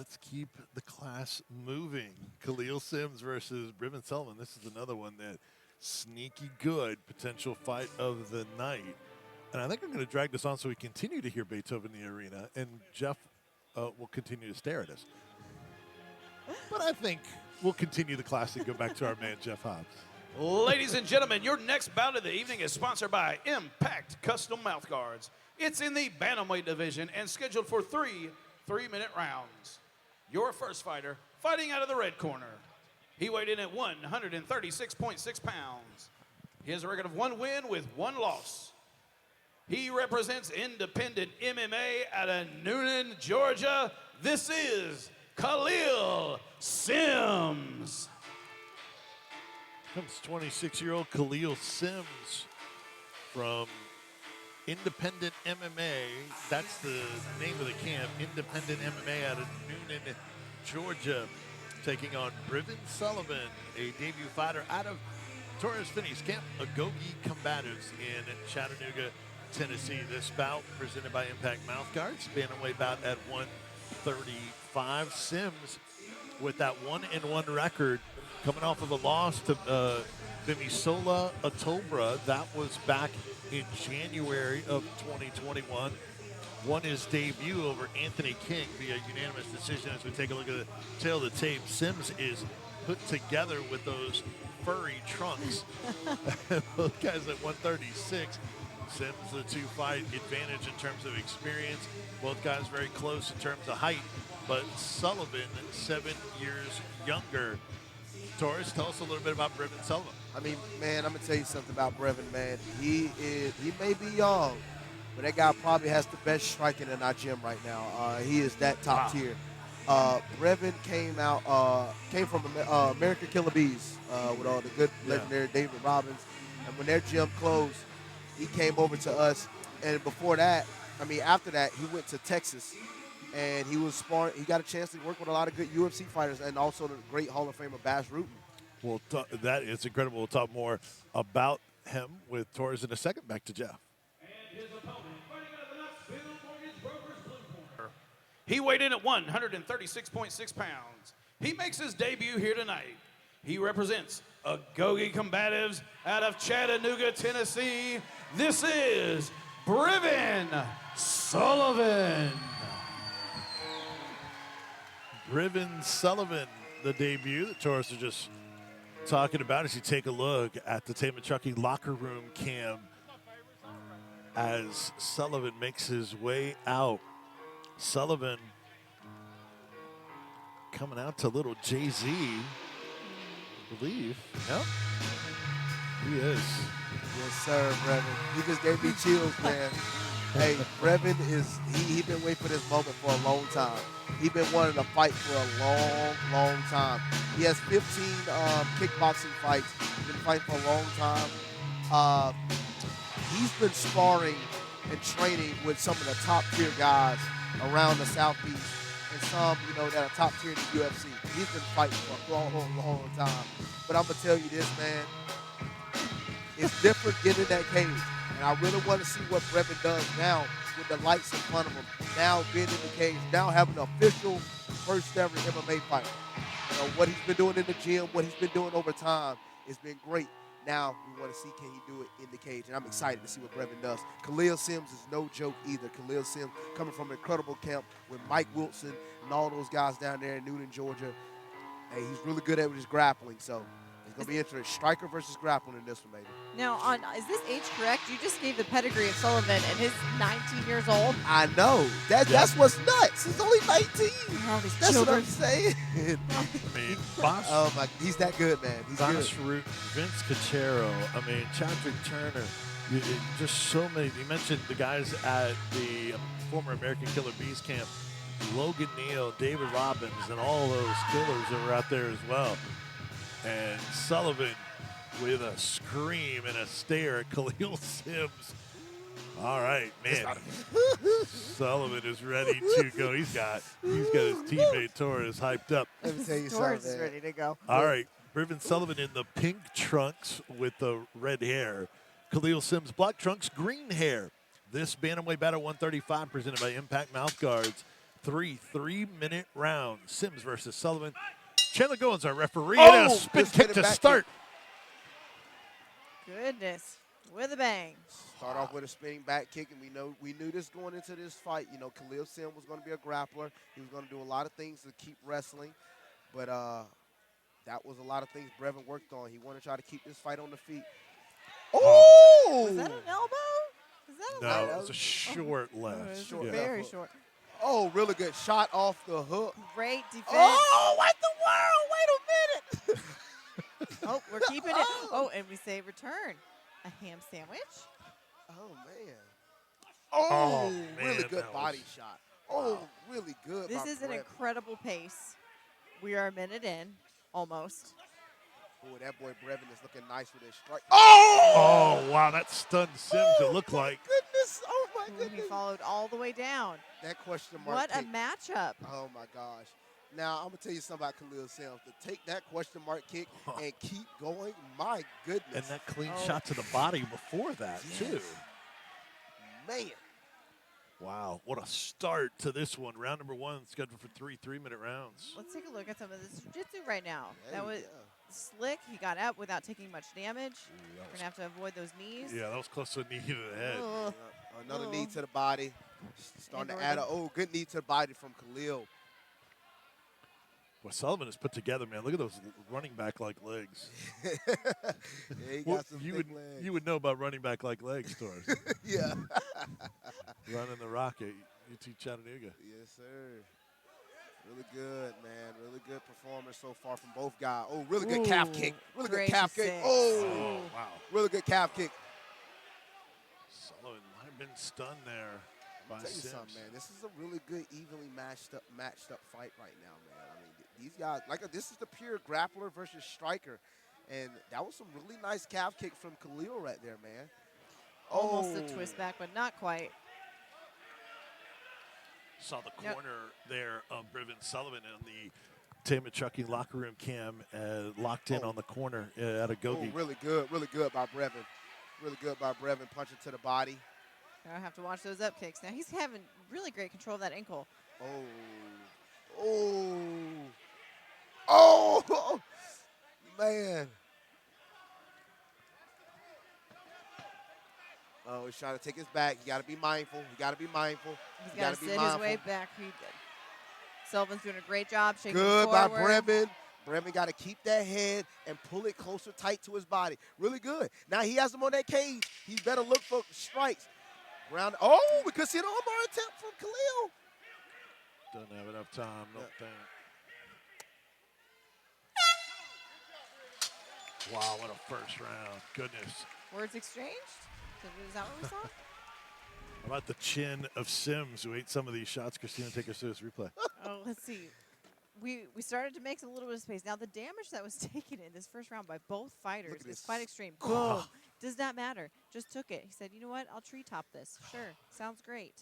Let's keep the class moving. Khalil Sims versus Briven Sullivan. This is another one that sneaky good potential fight of the night. And I think I'm going to drag this on so we continue to hear Beethoven in the arena, and Jeff will continue to stare at us. But I think we'll continue the class and go back to our man, Jeff Hobbs. Ladies and gentlemen, your next bout of the evening is sponsored by Impact Custom Mouthguards. It's in the bantamweight division and scheduled for three-minute rounds. Your first fighter, fighting out of the red corner. He weighed in at 136.6 pounds. He has a record of 1 win with 1 loss. He represents independent MMA out of Noonan, Georgia. This is Khalil Sims. Comes 26-year-old Khalil Sims from Independent MMA. That's the name of the camp, Independent MMA out of Noonan, Georgia, taking on Briven Sullivan, a debut fighter out of Torres Finney's camp, Agogi Combatives in Chattanooga, Tennessee. This bout presented by Impact Mouthguards, bantamweight bout at 135. Sims with that 1-1 record, coming off of a loss to Vimisola Otobra. That was back in January of 2021. Won his debut over Anthony King via unanimous decision. As we take a look at the tail of the tape, Sims is put together with those furry trunks. Both guys at 136. Sims, the 2-fight advantage in terms of experience. Both guys very close in terms of height, but Sullivan 7 years younger. Torres, tell us a little bit about Briven Sullivan. I mean, man, I'm gonna tell you something about Briven, man. He may be young, but that guy probably has the best striking in our gym right now. He is that top tier. Briven came from American Killer Bees with all the good legendary David Robbins, and when their gym closed, he came over to us. And before that, I mean, after that, he went to Texas, and he was sparring. He got a chance to work with a lot of good UFC fighters, and also the great Hall of Famer Bash Rutten. Well, that is incredible. We'll talk more about him with Torres in a second. Back to Jeff. And his opponent, fighting out of the Knoxville Mortgage Brokers blue corner. He weighed in at 136.6 pounds. He makes his debut here tonight. He represents Agogi Combatives out of Chattanooga, Tennessee. This is Briven Sullivan. Briven Sullivan, the debut that Torres is just talking about as you take a look at the Taman Truckee locker room cam as Sullivan makes his way out. Sullivan coming out to little Jay-Z, I believe. Yep. He is. Yes, sir, Briven. He just gave me chills, man. Hey, Briven he been waiting for this moment for a long time. He's been wanting to fight for a long, long time. He has 15 kickboxing fights. He's been fighting for a long time. He's been sparring and training with some of the top tier guys around the Southeast, and some, that are top tier in the UFC. He's been fighting for a long, long, long time. But I'm gonna tell you this, man. It's different getting in that cage. And I really want to see what Briven does now with the lights in front of him. Now being in the cage, now having an official first ever MMA fight. What he's been doing in the gym, what he's been doing over time, it's been great. Now we want to see, can he do it in the cage? And I'm excited to see what Briven does. Khalil Sims is no joke either. Khalil Sims coming from an incredible camp with Mike Wilson and all those guys down there in Noonan, Georgia. Hey, he's really good at his grappling, so it's going to be interesting. Striker versus grappling in this one, baby. Now, is this age correct? You just gave the pedigree of Sullivan, and he's 19 years old. I know. That's what's nuts. He's only 19. All these That's children. what I'm saying. I mean, Boss, Oh my, he's that good, man. He's good. Root, Vince Cachero, I mean, Chadwick Turner, just so many. You mentioned the guys at the former American Killer Bees camp, Logan Neal, David Robbins, and all those killers that were out there as well. And Sullivan with a scream and a stare at Khalil Sims. All right, man. Sullivan is ready to go. He's got his teammate Torres hyped up. Let me tell you Torres something. is ready to go. All right, Briven Sullivan in the pink trunks with the red hair. Khalil Sims, black trunks, green hair. This bantamweight battle 135 presented by Impact Mouthguards, 3-minute rounds. Sims versus Sullivan. Chandler Goins, our referee, Oh, and a spin good kick spinning to back start. Goodness. With a bang. Start off with a spinning back kick, and we knew this going into this fight. You know, Khalil Sims was going to be a grappler. He was going to do a lot of things to keep wrestling, but that was a lot of things Briven worked on. He wanted to try to keep this fight on the feet. Oh! Was that an elbow? Is that a No, leg? it was a short left. It's Short Yeah. left. very hook. short. Oh, really good shot off the hook. Great defense. Oh, what the world? Wait a minute. Oh, we're keeping it. Oh, and we say return. A ham sandwich. Oh, man. Oh, really man, good that body was- shot. Oh, really good. This by is an Briven. incredible pace. We are a minute in, almost. Oh, that boy Briven is looking nice with his strike. Oh! Oh, wow, that stunned Sims, it looked like. Goodness. Oh, my Ooh, he goodness. followed all the way down. That question mark What a kick. matchup. Oh, my gosh. Now, I'm going to tell you something about Khalil Sims. To take that question mark kick and keep going, my goodness. And that clean Oh. shot to the body before that, too. Yes. Man. Wow, what a start to this one. Round number 1 scheduled for 3-minute rounds. Let's take a look at some of this jiu-jitsu right now. Hey, That was yeah. slick. He got up without taking much damage. We're going to have to avoid those knees. Yeah, that was close to a knee to the head. Ugh. Another Oh. knee to the body. Starting to add good knee to the body from Khalil. Well, Sullivan is put together, man. Look at those running back-like legs. Yeah, he got Well, some you thick would legs. you would know about running back-like legs, Torres. Yeah. Running the rocket, UT Chattanooga. Yes, sir. Really good, man. Really good performance so far from both guys. Oh, really good calf Ooh, kick. Really great good calf kick. six. Oh, Oh, wow. really good calf kick. Sullivan might have been stunned there by Tell you Sims. something, man. This is a really good, evenly matched up fight right now, man. I mean, these guys, this is the pure grappler versus striker, and that was some really nice calf kick from Khalil right there, man. Almost a Oh. twist back, but not quite. Saw the Yep. corner there of Briven Sullivan in the Tama Trucking locker room cam, locked in Oh. on the corner at a Oh, gogi. really good by Briven. Really good by Briven, punching to the body. I have to watch those up kicks. Now he's having really great control of that ankle. Oh. Oh. Oh. Man. Oh, he's trying to take his back. You got to be mindful. He's got to gotta be sit his mindful. way back. Sullivan's doing a great job shaking Good by forward. Briven. Briven got to keep that head and pull it closer tight to his body. Really good. Now he has him on that cage. He better look for strikes. Round. Oh, we could see an armbar attempt from Khalil. Doesn't have enough time, no Yeah. thing. Wow, what a first round. Goodness. Words exchanged? Is that what we saw? How about the chin of Sims, who ate some of these shots? Christina, take us through this replay. Oh, let's see. We started to make a little bit of space. Now, the damage that was taken in this first round by both fighters Look at is this. quite extreme. Boom. Does not matter. Just took it. He said, you know what? I'll treetop this. Sure. Sounds great.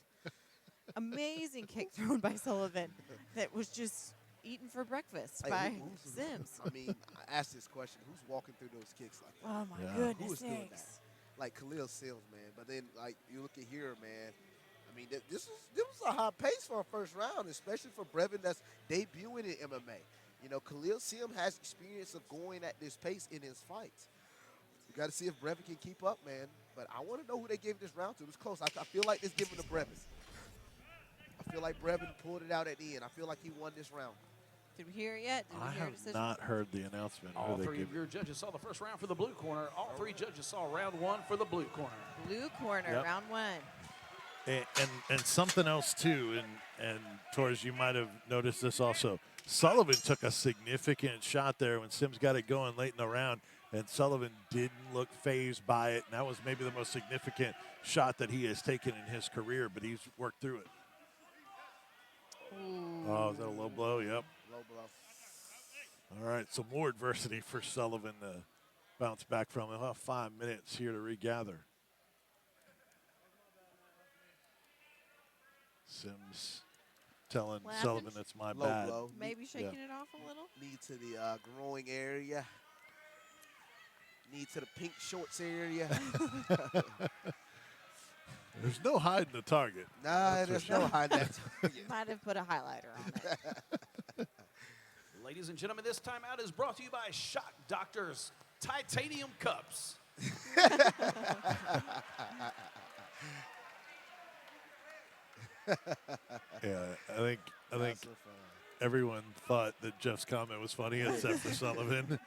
Amazing kick thrown by Sullivan that was just eaten for breakfast Hey, by who's- Sims. I mean, I asked this question: who's walking through those kicks like that? Oh, my Yeah. goodness Who is doing that? sakes. Like Khalil Sims, man. But then, like, you look at here, man. I mean, this was a high pace for a first round, especially for Briven that's debuting in MMA. You know, Khalil Sims has experience of going at this pace in his fights. We got to see if Briven can keep up, man. But I want to know who they gave this round to. It was close. I feel like it's given to Briven. I feel like Briven pulled it out at the end. I feel like he won this round. Did we hear it yet? Did I we hear a have decision? not heard the announcement. All who they three give of your judges saw the first round for the blue corner. All three judges saw round one for the blue corner. Blue corner, Yep. round one. And something else too, and Torres, you might have noticed this also. Sullivan took a significant shot there when Sims got it going late in the round, and Sullivan didn't look phased by it. And that was maybe the most significant shot that he has taken in his career, but he's worked through it. Oh, is that a low blow? Yep. Low blow. All right, so more adversity for Sullivan to bounce back from. He'll have 5 minutes here to regather. Sims telling Laughing. Sullivan it's my Low bad. blow. Maybe shaking it off a little. Knee to the groin area. Knee to the pink shorts area. There's no hiding the target. Nah, That's for there's sure. no hide that. Might have put a highlighter on it. Ladies and gentlemen, this timeout is brought to you by Shock Doctors Titanium Cups. Yeah, I think That's so fun. everyone thought that Jeff's comment was funny except for Sullivan.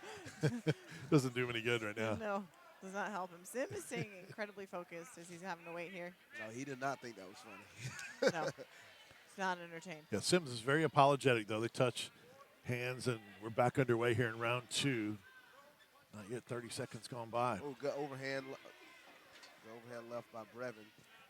Doesn't do him any good right now. No, does not help him. Sim is staying incredibly focused as he's having to wait here. No, he did not think that was funny. No, he's not entertained. Yeah, Sims is very apologetic, though. They touch hands, and we're back underway here in round 2. Not yet 30 seconds gone by. Oh, good overhand left by Briven.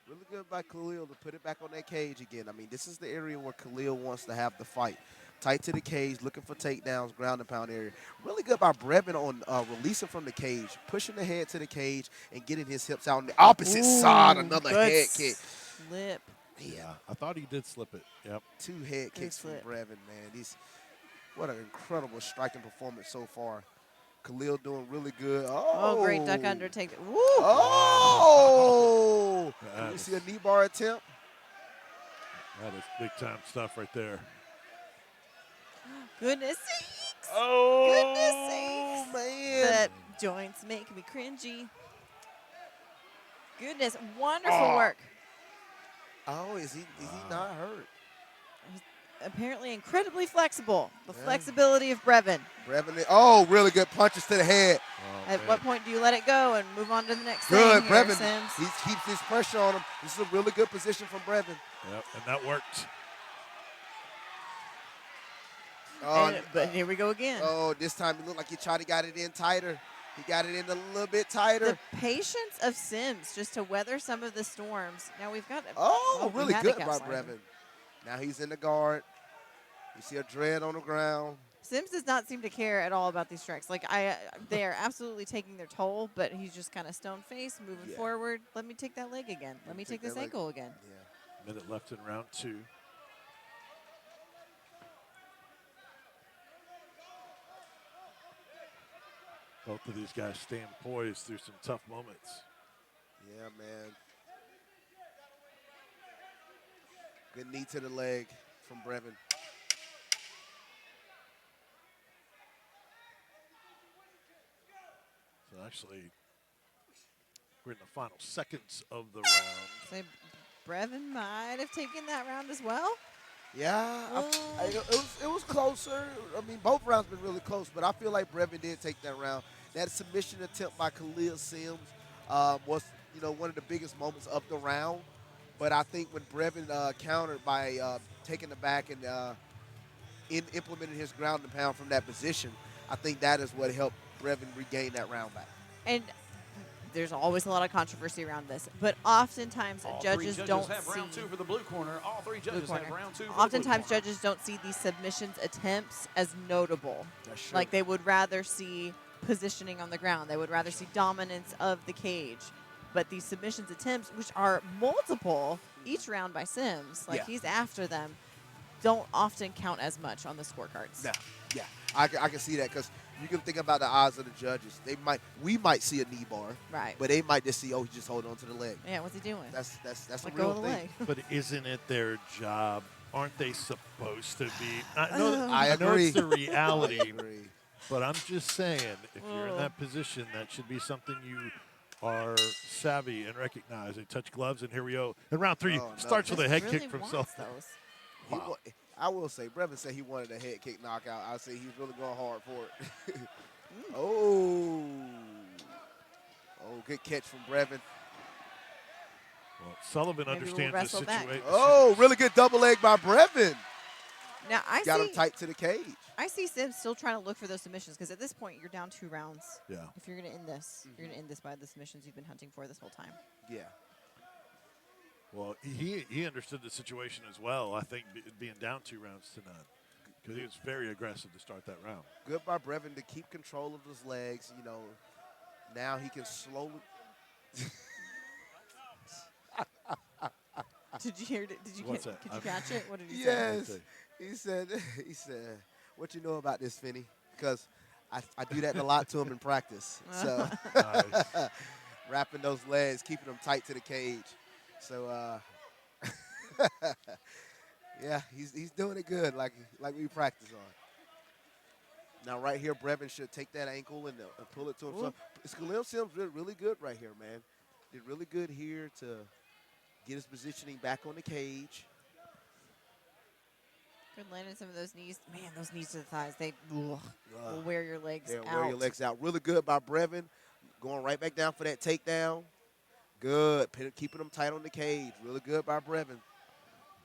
Really good by Khalil to put it back on that cage again. I mean, this is the area where Khalil wants to have the fight. Tight to the cage, looking for takedowns, ground and pound area. Really good by Briven on releasing from the cage, pushing the head to the cage, and getting his hips out on the opposite side. Another good head kick. Slip. Yeah, I thought he did slip it. Yep. 2 head kicks from slip. Briven, man. What an incredible striking performance so far. Khalil doing really good. Oh, great duck under take. Woo! Oh! Can we see a knee bar attempt? That is big-time stuff right there. Goodness sakes. Oh, Goodness sakes. Man. That joints make me cringy. Goodness, wonderful work. Oh, is he not hurt? Apparently incredibly flexible. The flexibility of Briven. Briven, really good punches to the head. Oh, At man. what point do you let it go and move on to the next Good, thing here, Briven. Sims? He keeps his pressure on him. This is a really good position from Briven. Yep, and that worked. But here we go again. Oh, this time it looked like he tried to get it in tighter. He got it in a little bit tighter. The patience of Sims just to weather some of the storms. Now we've got we Really had good a by calf slider. Briven. Now he's in the guard. You see a dread on the ground. Sims does not seem to care at all about these strikes. Like they are absolutely taking their toll, but he's just kind of stone-faced, moving forward. Let me take that leg again. Let me take this ankle again. Yeah. Minute left in round 2. Both of these guys staying poised through some tough moments. Yeah, man. Good knee to the leg from Briven. So actually, we're in the final seconds of the round. Say Briven might have taken that round as well. Yeah, it was closer. I mean, both rounds been really close, but I feel like Briven did take that round. That submission attempt by Khalil Sims was, one of the biggest moments of the round. But I think when Briven countered by taking the back and implemented his ground and pound from that position, I think that is what helped Briven regain that round back. And there's always a lot of controversy around this, but oftentimes all judges three don't have see. round 2 for the blue corner. All 3 judges have round 2 for Oftentimes, the blue corner. judges don't see these submissions attempts as notable. That's true. Like they would rather see positioning on the ground. They would rather see dominance of the cage. But these submissions attempts, which are multiple each round by Sims, like he's after them, don't often count as much on the scorecards. No, yeah, I can see that because you can think about the eyes of the judges. We might see a knee bar, Right. but they might just see, he's just holding on to the leg. Yeah, what's he doing? That's a Let real go of the thing. leg. But isn't it their job? Aren't they supposed to be? I I know agree. it's the reality, I agree. but I'm just saying, if you're in that position, that should be something you are savvy and recognize. They touch gloves, and here we go. And round 3 Oh, no. starts with a head Really kick from wants Sullivan. those. Wow. I will say, Briven said he wanted a head kick knockout. I say he's really going hard for it. Oh, good catch from Briven. Well, Sullivan Maybe we'll understands the wrestle back. situation. Oh, really good double leg by Briven. Now Got him tight to the cage. I see Sims still trying to look for those submissions because at this point you're down 2 rounds. Yeah. If you're going to end this, you're going to end this by the submissions you've been hunting for this whole time. Yeah. Well, he understood the situation as well, I think, being down 2 rounds to none. Because he was very aggressive to start that round. Good by Briven to keep control of his legs. Now he can slowly. Did you hear it? Did you What's get, that? Could you catch it? What did he say? Yes. He said, what you know about this, Finney? Because I do that a lot to him in practice. So Nice. wrapping those legs, keeping them tight to the cage. So, yeah, he's doing it good, like we practice on. Now, right here, Briven should take that ankle and pull it to himself. Khalil Sims did really good right here, man. Did really good here to get his positioning back on the cage. Good landing some of those knees. Man, those knees to the thighs, they will wear your legs out. Wear your legs out. Really good by Briven. Going right back down for that takedown. Good. Keeping them tight on the cage. Really good by Briven.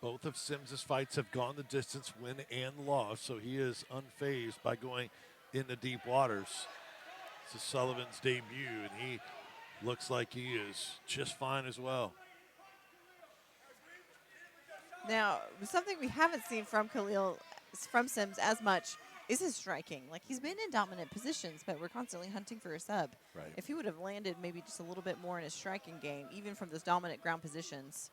Both of Sims' fights have gone the distance, win and loss, so he is unfazed by going into deep waters. This is Sullivan's debut, and he looks like he is just fine as well. Now, something we haven't seen from Sims as much is his striking. Like, he's been in dominant positions, but we're constantly hunting for a sub. Right. If he would have landed maybe just a little bit more in his striking game, even from those dominant ground positions,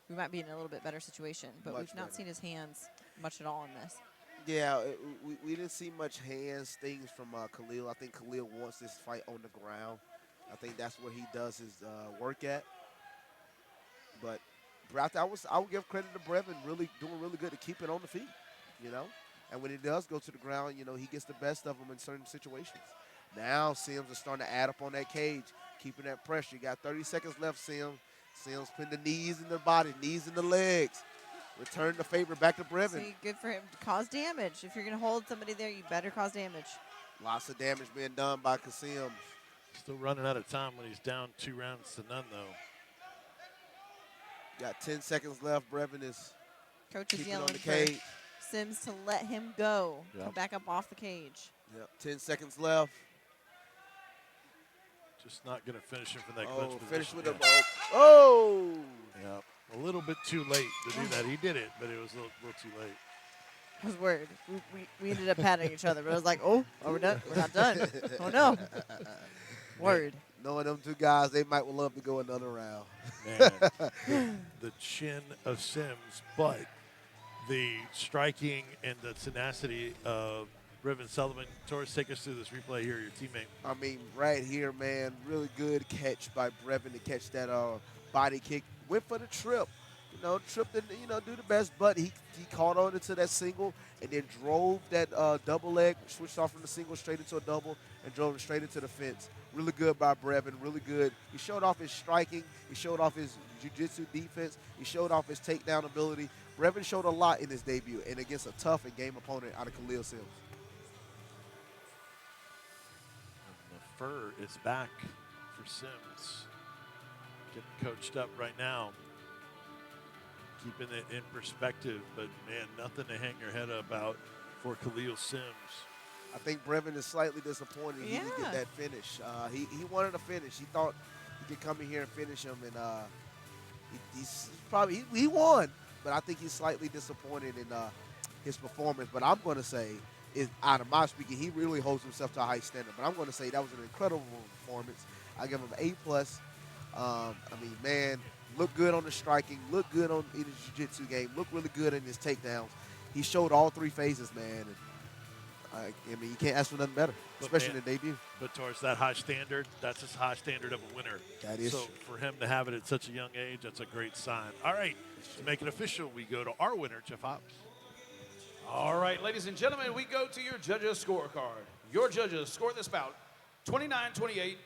we might be in a little bit better situation. But we've not seen his hands much at all in this. Yeah, we didn't see much hands things from Khalil. I think Khalil wants this fight on the ground. I think that's where he does his work at. But I would give credit to Briven, doing really good to keep it on the feet, you know. And when he does go to the ground, you know, he gets the best of them in certain situations. Now Sims is starting to add up on that cage, keeping that pressure. You got 30 seconds left, Sims. Sims putting the knees in the body, knees in the legs. Return the favor back to Briven. See, good for him to cause damage. If you're going to hold somebody there, you better cause damage. Lots of damage being done by Sims. Still running out of time when he's down 2 rounds to none, though. Got 10 seconds left. Briven is Coach is keeping yelling on the for cage. Sims to let him go. Yep. Come back up off the cage. Yep, 10 seconds left. Just not going to finish him from that clinch position. Finish with yeah. a oh! Yeah, a little bit too late to do that. He did it, but it was a little too late. I was worried. We ended up patting each other, but I was like, oh, are we done? We're not done. Oh, no. Word. Knowing them two guys, they might love to go another round. Man, the chin of Sims, but the striking and the tenacity of Briven Sullivan. Torres, take us through this replay here, your teammate. I mean, right here, man, really good catch by Briven to catch that body kick. Went for the trip. You know, tripped and, you know, do the best, but he caught on into that single and then drove that double leg, switched off from the single straight into a double and drove it straight into the fence. Really good by Briven, really good. He showed off his striking. He showed off his jiu-jitsu defense. He showed off his takedown ability. Briven showed a lot in his debut and against a tough and game opponent out of Khalil Sims. And the fur is back for Sims. Getting coached up right now. Keeping it in perspective, but, man, nothing to hang your head about for Khalil Sims. I think Briven is slightly disappointed he didn't get that finish. He wanted a finish. He thought he could come in here and finish him, and he won. But I think he's slightly disappointed in his performance. But I'm going to say, out of my speaking, he really holds himself to a high standard. But I'm going to say that was an incredible performance. I give him an A+. I mean, man, looked good on the striking, looked good in his jiu-jitsu game, looked really good in his takedowns. He showed all 3 phases, man. And, I mean, you can't ask for nothing better, especially in the debut. But towards that high standard, that's a high standard of a winner. That is so true. For him to have it at such a young age, that's a great sign. All right, to make it official, we go to our winner, Jeff Hobbs. All right, ladies and gentlemen, we go to your judges' scorecard. Your judges scored this bout 29-28,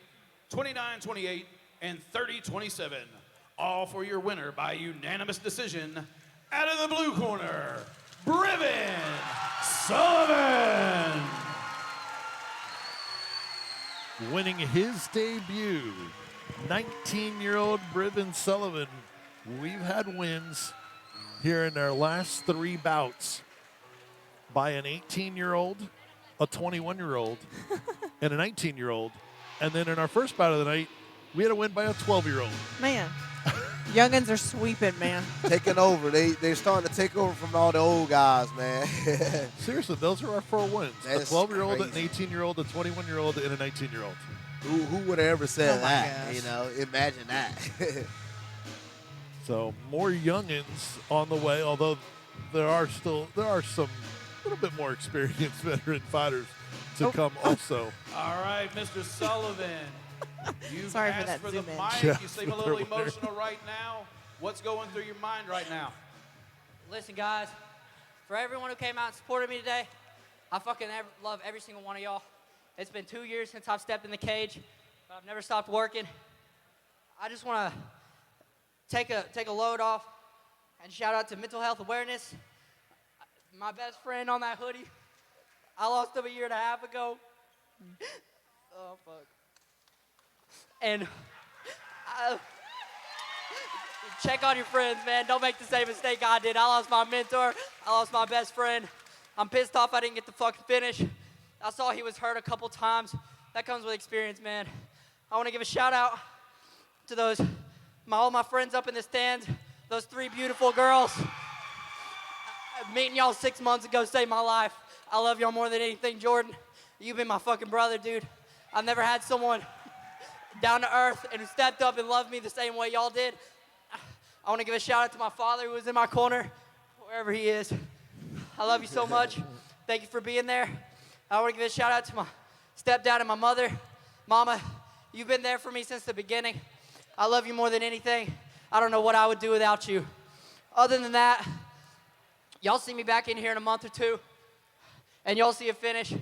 29-28, and 30-27. All for your winner by unanimous decision. Out of the blue corner, Briven Sullivan. Winning his debut, 19-year-old Briven Sullivan. We've had wins here in our last 3 bouts by an 18-year-old, a 21-year-old, and a 19-year-old. And then in our first bout of the night, we had a win by a 12-year-old. Man, youngins are sweeping, man. Taking over. They're starting to take over from all the old guys, man. Seriously, those are our 4 wins. That's a 12-year-old, an crazy. 18-year-old, a 21-year-old, and a 19-year-old. Who would have ever said Oh my that? gosh. You know, imagine that. So more youngins on the way, although there are some little bit more experienced veteran fighters to come also. All right, Mr. Sullivan. You've Sorry for asked that for the zoom in. mic. Yeah, You seem a they're little weird. emotional right now. What's going through your mind right now? Listen, guys, for everyone who came out and supported me today, I fucking love every single one of y'all. It's been 2 years since I've stepped in the cage, but I've never stopped working. I just want to take a load off and shout out to mental health awareness. My best friend on that hoodie, I lost him a year and a half ago. Oh, fuck. And check on your friends, man. Don't make the same mistake I did. I lost my mentor. I lost my best friend. I'm pissed off I didn't get the fucking finish. I saw he was hurt a couple times. That comes with experience, man. I want to give a shout out to all my friends up in the stands, those 3 beautiful girls. Meeting y'all 6 months ago saved my life. I love y'all more than anything, Jordan. You've been my fucking brother, dude. I've never had someone down to earth and who stepped up and loved me the same way y'all did. I want to give a shout out to my father who was in my corner, wherever he is. I love you so much. Thank you for being there. I want to give a shout out to my stepdad and my mother. Mama, you've been there for me since the beginning. I love you more than anything. I don't know what I would do without you. Other than that, y'all see me back in here in a month or 2, and y'all see a finish.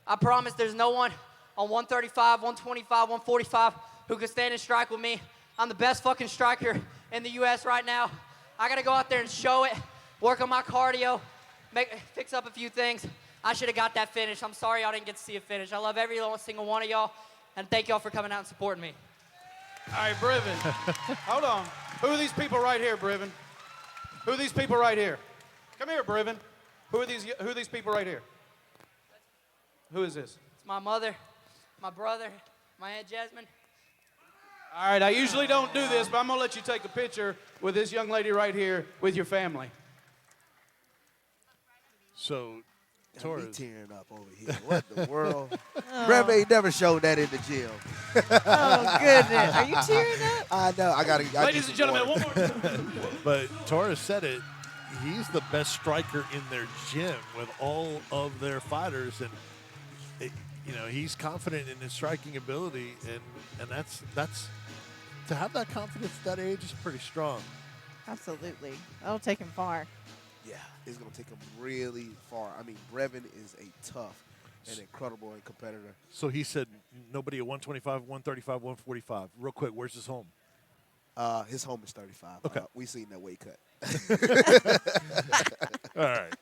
I promise there's no one on 135, 125, 145 who can stand and strike with me. I'm the best fucking striker in the U.S. right now. I got to go out there and show it, work on my cardio, fix up a few things. I should have got that finish. I'm sorry y'all didn't get to see a finish. I love every single one of y'all, and thank y'all for coming out and supporting me. All right, Briven. Hold on. Who are these people right here, Briven? Who are these people right here? Come here, Briven. Who are these people right here? Who is this? It's my mother, my brother, my Aunt Jasmine. All right, I usually don't do this, but I'm going to let you take a picture with this young lady right here with your family. So, Got me Torres. tearing up over here. What the world? Brevin ain't never showed that in the gym. Oh, goodness. Are you tearing up? I know. I gotta. Ladies and gentlemen, one more. But Torres said it. He's the best striker in their gym with all of their fighters, and he's confident in his striking ability, and that's to have that confidence at that age is pretty strong. Absolutely. That'll take him far. Yeah, it's gonna take him really far. I mean, Brevin is a tough and incredible competitor. So he said nobody at 125, 135, 145. Real quick, where's his home? His home is 35. Okay. We seen that weight cut. All right.